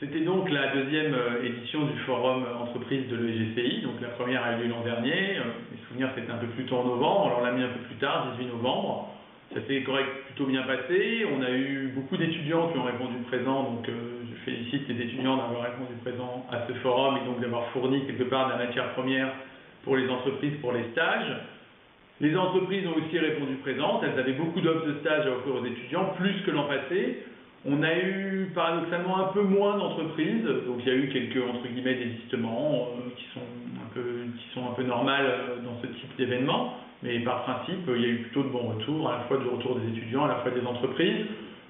C'était donc la deuxième édition du forum entreprise de l'EGCI. Donc la première a eu lieu l'an dernier. Mes souvenirs, c'était un peu plus tôt en novembre. Alors on l'a mis un peu plus tard, 18 novembre. Ça s'est plutôt bien passé. On a eu beaucoup d'étudiants qui ont répondu présent. Donc je félicite les étudiants d'avoir répondu présent à ce forum et donc d'avoir fourni quelque part de la matière première pour les entreprises, pour les stages. Les entreprises ont aussi répondu présentes. Elles avaient beaucoup d'offres de stages à offrir aux étudiants, plus que l'an passé. On a eu paradoxalement un peu moins d'entreprises, donc il y a eu quelques entre guillemets désistements qui sont un peu normales dans ce type d'événement, mais par principe il y a eu plutôt de bons retours, à la fois du retour des étudiants, à la fois des entreprises.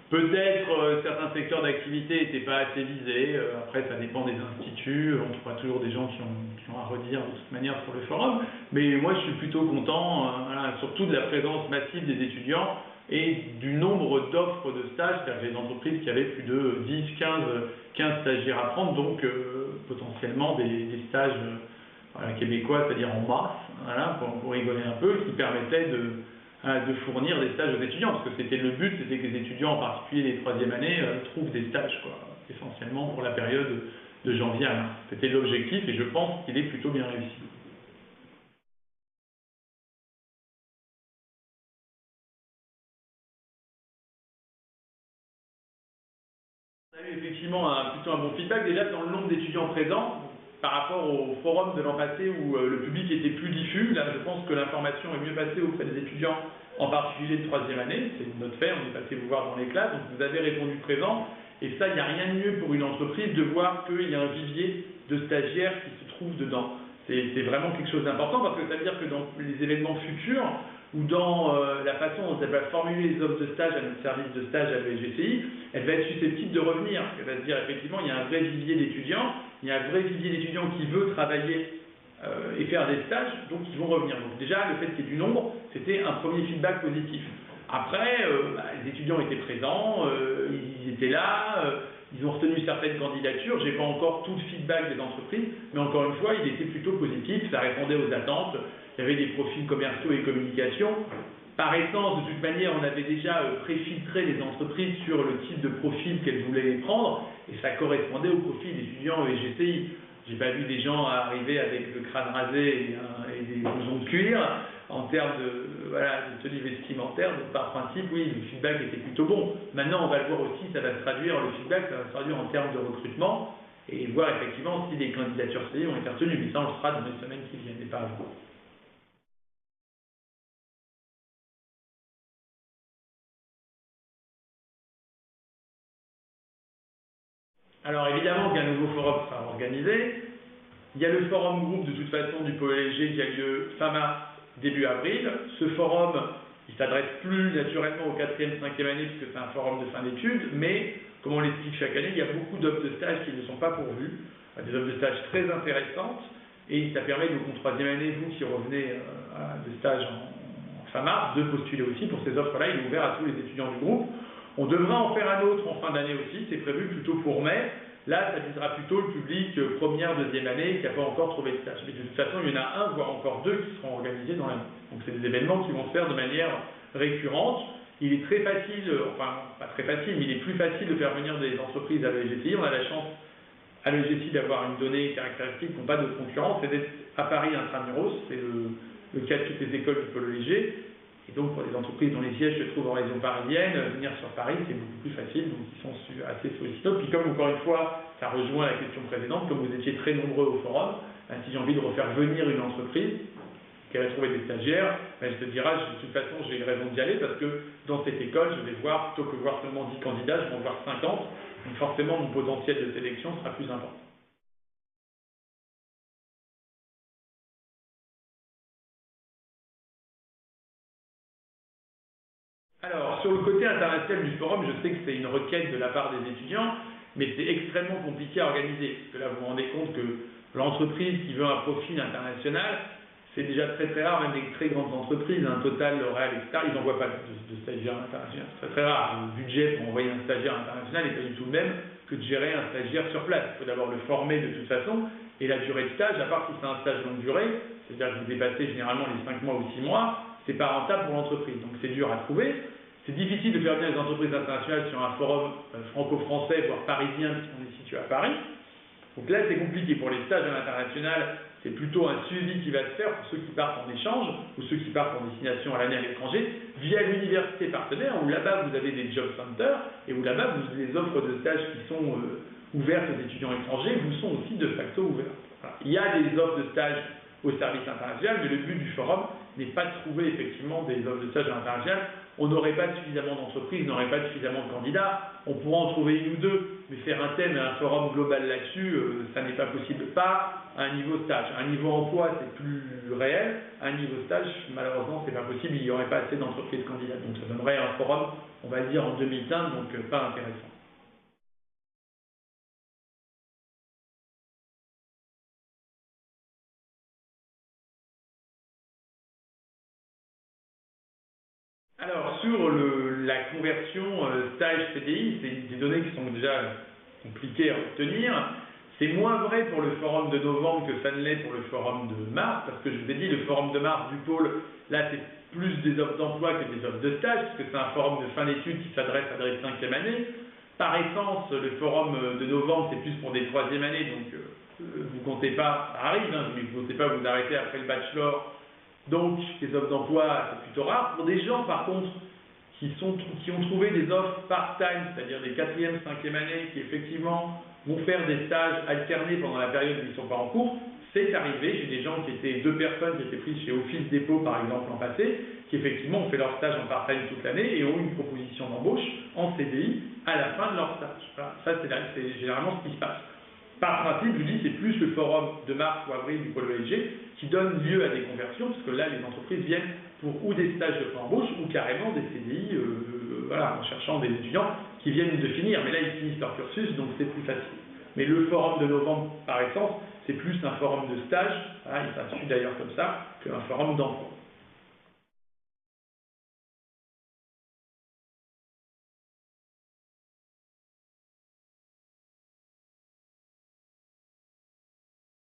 Peut-être certains secteurs d'activité n'étaient pas assez visés, après ça dépend des instituts, on trouvera toujours des gens qui ont à redire de toute manière sur le forum, mais moi je suis plutôt content, surtout de la présence massive des étudiants et du nombre d'offres de stages, c'est-à-dire des entreprises qui avaient plus de 10, 15 stagiaires à prendre, donc potentiellement des stages québécois, c'est-à-dire en masse, pour rigoler un peu, qui permettaient de fournir des stages aux étudiants, parce que c'était le but, c'était que les étudiants, en particulier les troisième années, trouvent des stages, essentiellement pour la période de janvier à mars. C'était l'objectif et je pense qu'il est plutôt bien réussi. On a eu effectivement plutôt un bon feedback, déjà dans le nombre d'étudiants présents, par rapport au forum de l'an passé où le public était plus diffus. Là, je pense que l'information est mieux passée auprès des étudiants, en particulier de troisième année. C'est notre fait, on est passé vous voir dans les classes, donc vous avez répondu présent. Et ça, il n'y a rien de mieux pour une entreprise de voir qu'il y a un vivier de stagiaires qui se trouvent dedans. C'est vraiment quelque chose d'important parce que ça veut dire que dans les événements futurs ou dans la façon dont elle va formuler les offres de stage à notre service de stage à l'EGCI, elle va être susceptible de revenir. Elle va se dire effectivement il y a un vrai vivier d'étudiants, il y a un vrai vivier d'étudiants qui veut travailler et faire des stages, donc ils vont revenir. Donc déjà le fait qu'il y ait du nombre, c'était un premier feedback positif. Après, les étudiants étaient présents, ils étaient là, ils ont retenu certaines candidatures. Je n'ai pas encore tout le feedback des entreprises, mais encore une fois, il était plutôt positif, ça répondait aux attentes. Il y avait des profils commerciaux et communication. Par essence, de toute manière, on avait déjà préfiltré les entreprises sur le type de profil qu'elles voulaient prendre, et ça correspondait au profil d'étudiants EGCI. Je n'ai pas vu des gens arriver avec le crâne rasé et des blousons de cuir en termes de tenue vestimentaire. Donc par principe, oui, le feedback était plutôt bon. Maintenant, on va le voir aussi, ça va se traduire, le feedback, ça va se traduire en termes de recrutement et voir effectivement si les candidatures CV ont été retenues. Mais ça, on le fera dans les semaines qui viennent et pas avant. Alors évidemment qu'il y a un nouveau forum qui sera organisé. Il y a le forum groupe de toute façon du Pôle léger qui a lieu fin mars, début avril. Ce forum, il s'adresse plus naturellement aux 4e, 5e années puisque c'est un forum de fin d'études, mais comme on l'explique chaque année, il y a beaucoup d'offres de stage qui ne sont pas pourvues, des offres de stage très intéressantes, et ça permet donc en 3e année, vous qui revenez de stage en fin mars, de postuler aussi pour ces offres-là. Il est ouvert à tous les étudiants du groupe. On devra en faire un autre en fin d'année aussi, c'est prévu plutôt pour mai. Là, ça visera plutôt le public première, deuxième année qui n'a pas encore trouvé de stage. Mais de toute façon, il y en a un, voire encore deux qui seront organisés dans l'année. Donc c'est des événements qui vont se faire de manière récurrente. Il est très facile, enfin pas très facile, mais il est plus facile de faire venir des entreprises à l'EGCI. On a la chance à l'EGCI d'avoir une donnée caractéristique qui n'ont pas de concurrence, c'est d'être à Paris intramuros, c'est le cas de toutes les écoles du pôle léger. Et donc, pour les entreprises dont les sièges se trouvent en région parisienne, venir sur Paris, c'est beaucoup plus facile, donc ils sont assez sollicitants. Puis comme, encore une fois, ça rejoint la question précédente, comme vous étiez très nombreux au forum, si j'ai envie de refaire venir une entreprise qui va trouver des stagiaires, je te dirai, de toute façon, j'ai une raison d'y aller, parce que dans cette école, je vais voir, plutôt que voir seulement 10 candidats, je vais en voir 50, donc forcément, mon potentiel de sélection sera plus important. Alors, sur le côté international du forum, je sais que c'est une requête de la part des étudiants, mais c'est extrêmement compliqué à organiser. Parce que là, vous vous rendez compte que l'entreprise qui veut un profil international, c'est déjà très très rare, même des très grandes entreprises, un Total, L'Oréal, etc., ils n'envoient pas de stagiaires internationaux. C'est très très rare. Le budget pour envoyer un stagiaire international n'est pas du tout le même que de gérer un stagiaire sur place. Il faut d'abord le former de toute façon, et la durée de stage, à part si c'est un stage longue durée, c'est-à-dire que vous dépassez généralement les 5 mois ou 6 mois, c'est pas rentable pour l'entreprise. Donc c'est dur à trouver. C'est difficile de faire venir les entreprises internationales sur un forum franco-français, voire parisien, puisqu'on est situé à Paris. Donc là, c'est compliqué. Pour les stages à l'international, c'est plutôt un suivi qui va se faire pour ceux qui partent en échange ou ceux qui partent en destination à l'année à l'étranger via l'université partenaire où là-bas vous avez des job centers et où là-bas les offres de stages qui sont ouvertes aux étudiants étrangers vous sont aussi de facto ouvertes. Voilà. Il y a des offres de stage au service international, mais le but du forum n'est pas de trouver effectivement des offres de stage à l'international. On n'aurait pas suffisamment d'entreprises, on n'aurait pas suffisamment de candidats. On pourra en trouver une ou deux, mais faire un thème et un forum global là-dessus, ça n'est pas possible. Pas à un niveau stage. À un niveau emploi, c'est plus réel. À un niveau stage, malheureusement, c'est pas possible. Il n'y aurait pas assez d'entreprises candidats. Donc ça donnerait un forum, on va dire, en demi-teinte, donc pas intéressant. Alors, sur la conversion stage-CDI, c'est des données qui sont déjà compliquées à obtenir. C'est moins vrai pour le forum de novembre que ça ne l'est pour le forum de mars, parce que je vous ai dit, le forum de mars du pôle, là, c'est plus des offres d'emploi que des offres de stage, parce que c'est un forum de fin d'études qui s'adresse à la 5e année. Par essence, le forum de novembre, c'est plus pour des 3e années, donc vous comptez pas, ça arrive, hein, mais vous ne comptez pas vous arrêter après le bachelor. Donc, les offres d'emploi, c'est plutôt rare. Pour des gens, par contre, qui ont trouvé des offres part-time, c'est-à-dire des 4e, 5e années, qui effectivement vont faire des stages alternés pendant la période où ils ne sont pas en cours, c'est arrivé. J'ai des gens qui étaient 2 personnes qui étaient prises chez Office Dépôt, par exemple, l'an passé, qui effectivement ont fait leur stage en part-time toute l'année et ont eu une proposition d'embauche en CDI à la fin de leur stage. Voilà. Ça, c'est généralement ce qui se passe. Par principe, je vous dis, c'est plus le forum de mars ou avril du pôle ESG qui donne lieu à des conversions, parce que là, les entreprises viennent pour ou des stages de pré-embauche ou carrément des CDI, voilà, en cherchant des étudiants qui viennent de finir. Mais là, ils finissent leur cursus, donc c'est plus facile. Mais le forum de novembre, par essence, c'est plus un forum de stage, voilà, il s'intitule d'ailleurs comme ça, qu'un forum d'emploi.